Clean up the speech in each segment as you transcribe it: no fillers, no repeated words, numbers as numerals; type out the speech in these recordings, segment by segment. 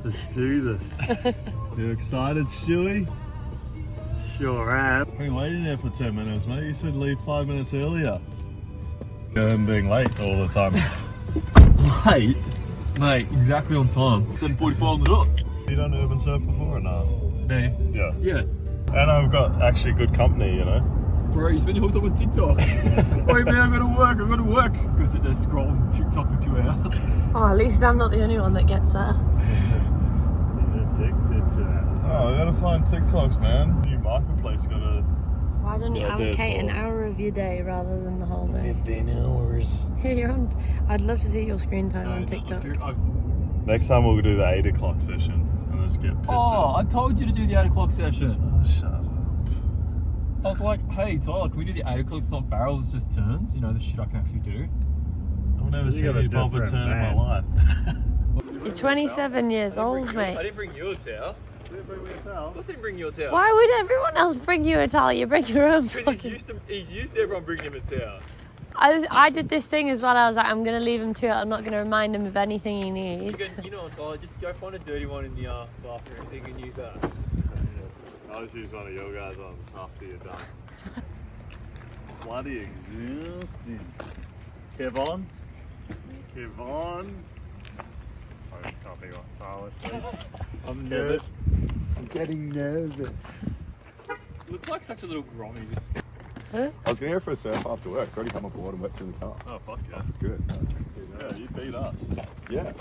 Let's do this. You excited, Stewie? Sure am. I've been waiting there for 10 minutes, mate. You said leave 5 minutes earlier. I'm being late all the time. Late? Mate, exactly on time. 7:45 on the dot. You done urban surf before or not? Me? Yeah. Yeah. And I've got actually good company, you know. Bro, you spend your whole time on TikTok. Wait, man, I've got to work. Gonna sit there scrolling TikTok for 2 hours. Oh, at least I'm not the only one that gets that. He's addicted to that. Oh, I gotta find TikToks, man. New marketplace gotta... Why don't you Yeah, there's allocate an one. hour of your day rather than the whole day? 15 hours. Yeah, you're on. I'd love to see your screen time on TikTok. Next time we'll do the 8 o'clock session and let's get pissed Oh, off. I told you to do the 8 o'clock session. Oh, shut up. I was like, hey, Tyler, can we do the 8 o'clock? It's not barrels, it's just turns. You know, the shit I can actually do. I've never seen you pop a turn in my life. You're 27 years old, mate. I didn't bring you a towel. Of course I didn't bring you a towel. Why would everyone else bring you a towel? You bring your own Because fucking... he's used to everyone bringing him a towel. I did this thing as well. I was like, I'm going to leave him to it. I'm not going to remind him of anything he needs. You know what, Tyler, just go find a dirty one in the bathroom so you can use that. I'll just use one of your guys on after you're done. Bloody exhausting. Kevon? Kevon? I can't think of Tyler. I'm nervous. I'm getting nervous. Looks like such a little grommy. I was going to go for a surf after work. It's already come aboard and wet through the car. Oh, fuck yeah. It's good. Yeah, you beat us. Yeah.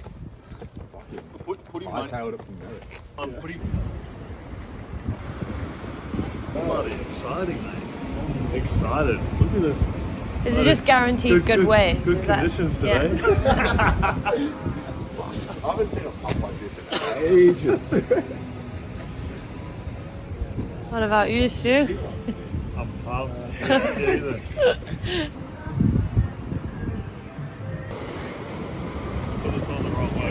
Put him I on. tailed it from there. I'm putting. Bloody exciting, mate. Excited. Look at this. Is it just guaranteed good waves? Good Is that- conditions today. Yeah. I haven't seen a pump like this in ages. What about you, Stu? I'm pumped. Jesus. Put us on the wrong way.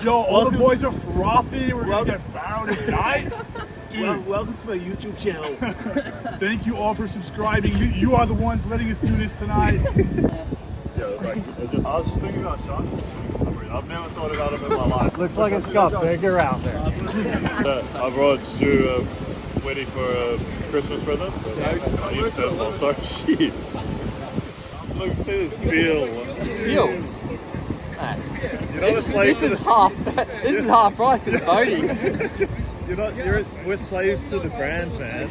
Yo, all the boys are frothy. We're gonna get barreled tonight. Dude, Welcome to my YouTube channel. thank you all for subscribing. You are the ones letting us do this tonight. Yeah, it was like, I was just thinking about sharks and shit. I've never thought about them in my life. Looks like it's got bigger out there. I brought Stu a Weddy for a Christmas present. You said, I'm sorry, shit. Look, see this bill. Bills? You're not a slave to the... This is half price because voting. We're slaves to the brands, man.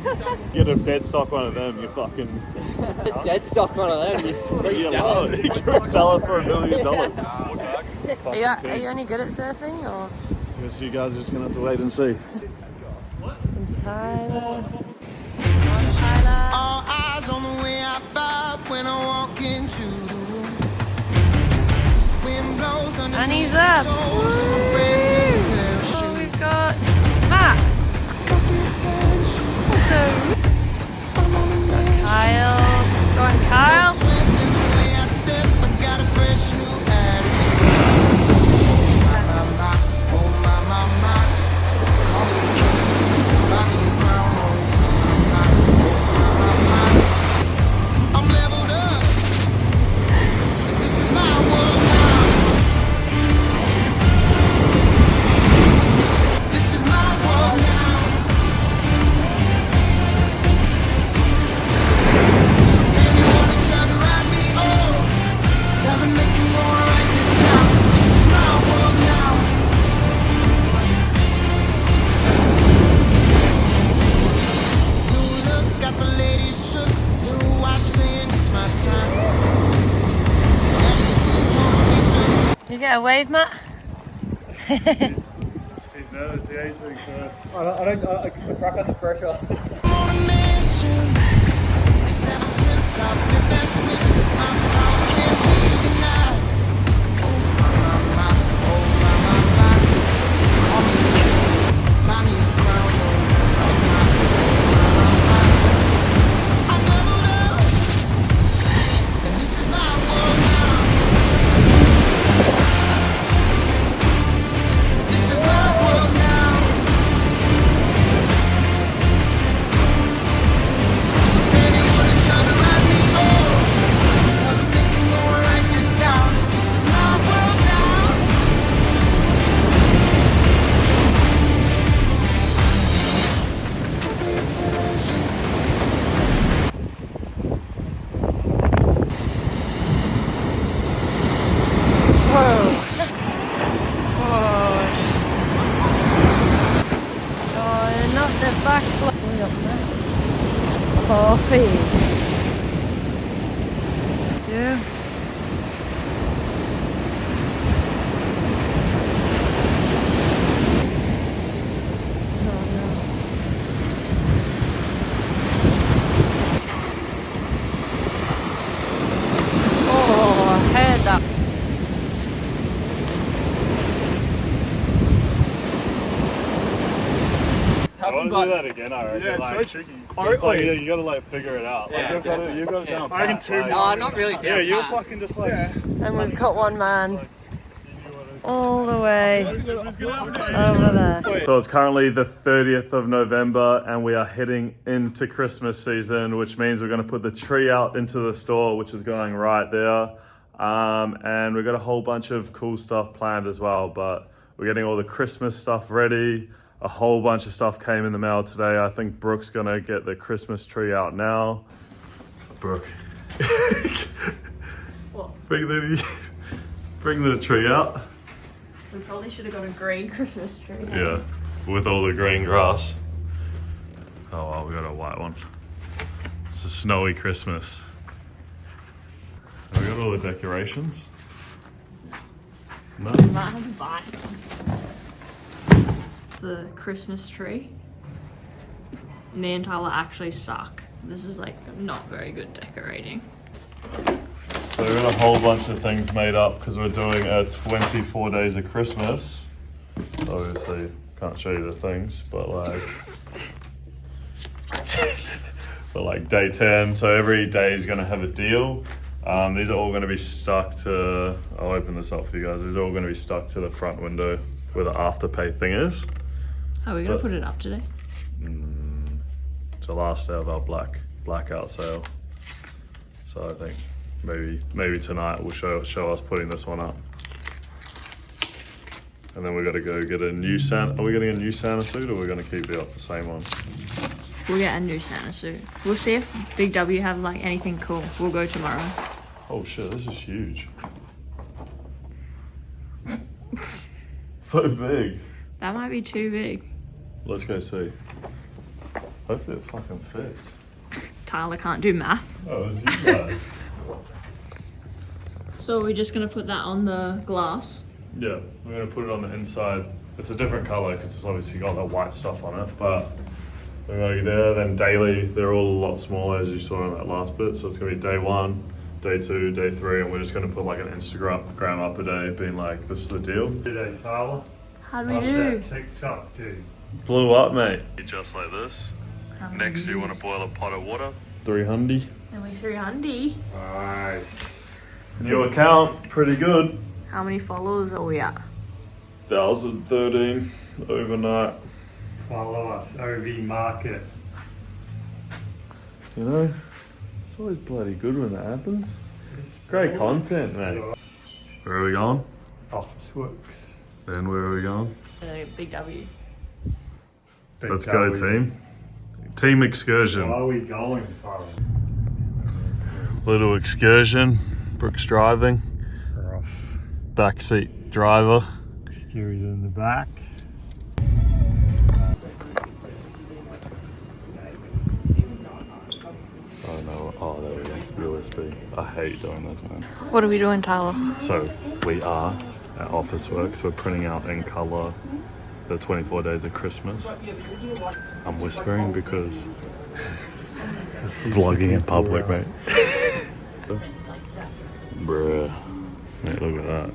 You get a dead stock one of them, you fucking... Dead stock one of them, just resell it. You can sell it for $1 million. Are you any good at surfing or? Guess you guys are just gonna have to wait and see. Tyler. All eyes on the way I vibe when I walk into the room. Wind blows underneath And he's up. the soles of my brand new Oh, parachute. we've got Matt. Also, Kyle. Go on, Kyle. Sweating the way I step, I got a fresh new attitude. My, oh my. Call me the king, buy me the crown, oh my. I'm leveled up. This is my world now. This is my world now. So anyone who tried to write me off, 'cause I've been making more like this now. This is my world now. New look, got the ladies shook. New watch saying it's my time. Did you get a wave, Matt? He's nervous, he hates being first. I crack under pressure. I'm on a mission. 'Cause ever since I flipped that switch, my power can't be denied. Oh my. Call me the king, buy me the crown. Oh my. I'm leveled up, and this is my world now. This is my world now. So anyone who tried to write me off, please. Yeah. I want to do that again, I reckon. Yeah, it's like, so tricky. It's like, you gotta like figure it out. Like, you've got to down I reckon pat, 2 like- No, I'm not really down. Yeah, you're pat. fucking just like. And we've got one man all the way over there. So it's currently the 30th of November and we are heading into Christmas season, which means we're going to put the tree out into the store, which is going right there. And we've got a whole bunch of cool stuff planned as well, but we're getting all the Christmas stuff ready. A whole bunch of stuff came in the mail today. I think Brooke's going to get the Christmas tree out now. Brooke. What? Bring the tree out. We probably should have got a green Christmas tree. Yeah, with all the green grass. Oh well, we got a white one. It's a snowy Christmas. Have we got all the decorations? No? We might have to buy some. The Christmas tree. Me and Tyler actually suck. This is like not very good decorating. So we got a whole bunch of things made up because we're doing 24 days of Christmas. Obviously, can't show you the things, but like day 10. So every day is going to have a deal. These are all going to be stuck to. I'll open this up for you guys. These are all going to be stuck to the front window where the afterpay thing is. Are we gonna put it up today? It's the last day of our blackout sale. So I think maybe tonight we'll show us putting this one up. And then we got to go get a new Santa. Are we getting a new Santa suit or we're going to keep the same one? We'll get a new Santa suit. We'll see if Big W have like anything cool. We'll go tomorrow. Oh shit, this is huge. So big. That might be too big. Let's go see. Hopefully it fucking fits. Tyler can't do math. Oh, it's you guys. So we're just gonna put that on the glass. Yeah, we're going to put it on the inside. It's a different color because it's obviously got that white stuff on it, but we're going to go there. Then daily, they're all a lot smaller as you saw in that last bit. So it's going to be day 1, day 2, day 3, and we're just going to put like an Instagram up a day being like, this is the deal. G'day, Tyler. How do we do? TikTok, dude. Blew up, mate. Just like this. Next, you want to boil a pot of water. 300. And we 300. Nice. New account, pretty good. How many followers are we at? 1,013 overnight. Follow us, OV Market. You know, it's always bloody good when that happens. Great content, mate. Where are we going? Office Works. Then where are we going? Big W. Let's go, team. Team excursion. Where are we going, Tyler? Little excursion. Brooke's driving. We're off. Backseat driver. Steery's in the back. Oh no, oh there we go, USB. I hate doing this, man. What are we doing, Tyler? So, we are at Office Works. We're printing out in colour the 24 days of Christmas. I'm whispering because vlogging in public, mate. Bruh. Mate, look at that.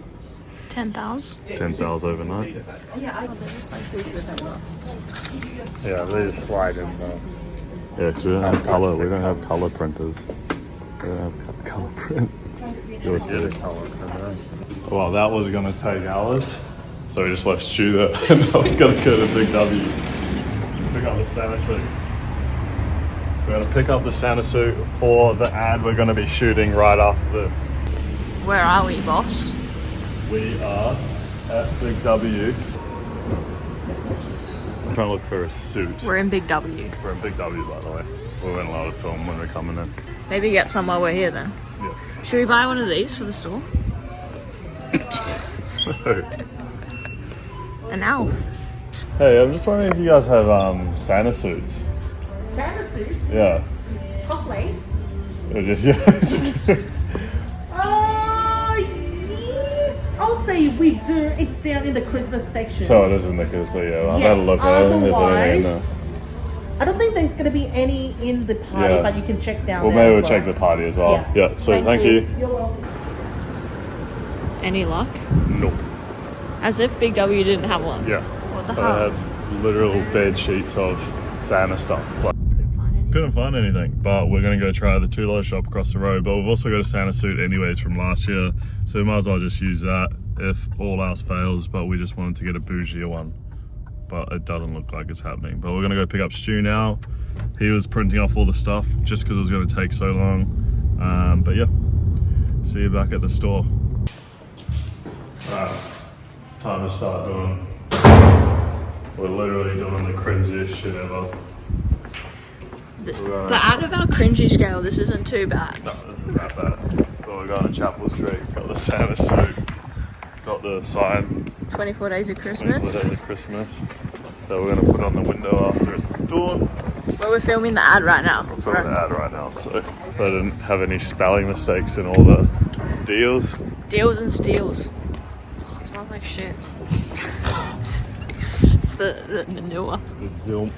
10,000. 10,000 overnight. Yeah, there's like pieces of paper. Yeah, they just slide in there. Yeah, because we don't have colour. We don't have colour printers. We don't have colour print. Yours get it. Well, that was going to take hours. So we just left Stu there. And now we're going to go to Big W. Pick up the Santa suit. We're going to pick up the Santa suit for the ad we're going to be shooting right after this. Where are we, boss? We are at Big W. I'm trying to look for a suit. We're in Big W. We're in Big W, by the way. We weren't allowed to film when we're coming in. Maybe get some while we're here then. Yeah. Should we buy one of these for the store? An elf. Hey, I'm just wondering if you guys have Santa suits. Santa suit? Yeah. cosplay? Or just yes. Yeah. I'll say we do. It's down in the Christmas section. So it is in the so yeah, I've Yes, had a look. I don't think there's anything in there. I don't think there's going to be any in the party, Yeah. but you can check down Well, there. maybe as we'll check the party as well. Yeah. Yeah, sweet. Thank you. You're welcome. Any luck? Nope. As if Big W didn't have one. Yeah. What the I hell? had literal bed sheets of Santa stuff. Like, Couldn't find any. couldn't find anything, but we're gonna go try the $2 shop across the road. But we've also got a Santa suit anyways from last year, so we might as well just use that if all else fails. But we just wanted to get a bougier one, but it doesn't look like it's happening. But we're gonna go pick up Stu now. He was printing off all the stuff just because it was gonna take so long. But yeah, see you back at the store. Alright, time to start doing. We're literally doing the cringiest shit ever. But out of our cringy scale, this isn't too bad. No, this isn't that bad. But we're going to Chapel Street, got the Santa suit, got the sign, 24 days of 24 Christmas. days of Christmas, that we're going to put on the window after it's dawn. Well, we're filming the ad right now. We're filming the ad right now, so if I didn't have any spelling mistakes in all the deals. Deals and steals. Oh, it smells like shit. It's the manure. The dump.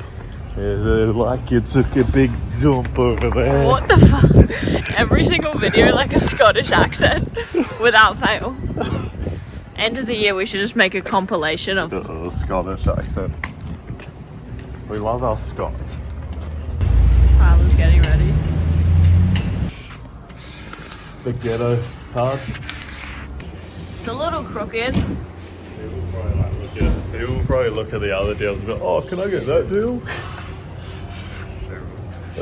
Yeah, they like you took a big dump over there. What the fuck? Every single video like a Scottish accent without fail. End of the year, we should just make a compilation of. The Scottish accent. We love our Scots. Tyler's getting ready. The ghetto card. It's a little crooked. People will probably look at the other deals and go, oh, can I get that deal?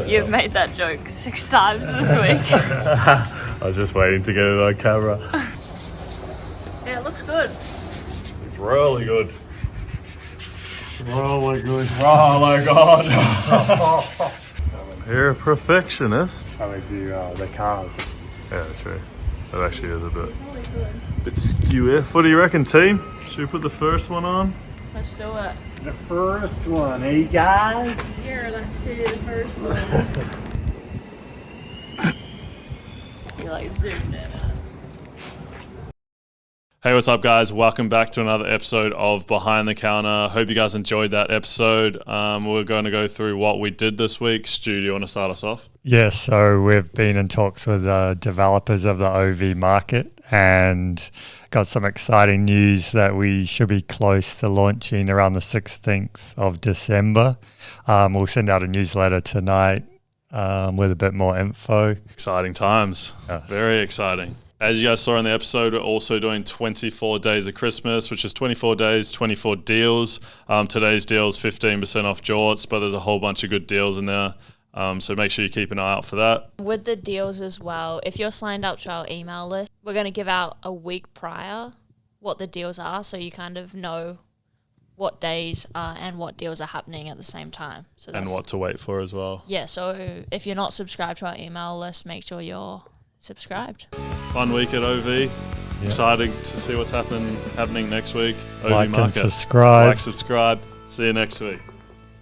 You've made that joke 6 times this week. I was just waiting to get it on camera. Yeah, it looks good. It's really good. Really good. Oh my god. You're a perfectionist. How we do the cars. Yeah, true. That actually is a bit skew. What do you reckon, team? Should we put the first one on? Let's do it. The first one, eh, guys? Here, let's do the first one. You like zoomed in us. Hey, what's up, guys? Welcome back to another episode of Behind the Counter. Hope you guys enjoyed that episode. We're going to go through what we did this week. Stu, do you want to start us off? Yes, so we've been in talks with the developers of the OV market and got some exciting news that we should be close to launching around the 16th of December. We'll send out a newsletter tonight with a bit more info. Exciting times. Yes. Very exciting. As you guys saw in the episode, we're also doing 24 days of Christmas, which is 24 days, 24 deals. Today's deal is 15% off jorts, but there's a whole bunch of good deals in there. So make sure you keep an eye out for that. With the deals as well, if you're signed up to our email list, we're going to give out a week prior what the deals are, so you kind of know what days and what deals are happening at the same time. So And what to wait for as well. Yeah, so if you're not subscribed to our email list, make sure you're subscribed. Fun week at OV. Exciting to see what's happening next week. OV Like and market. subscribe. Like, subscribe. See you next week.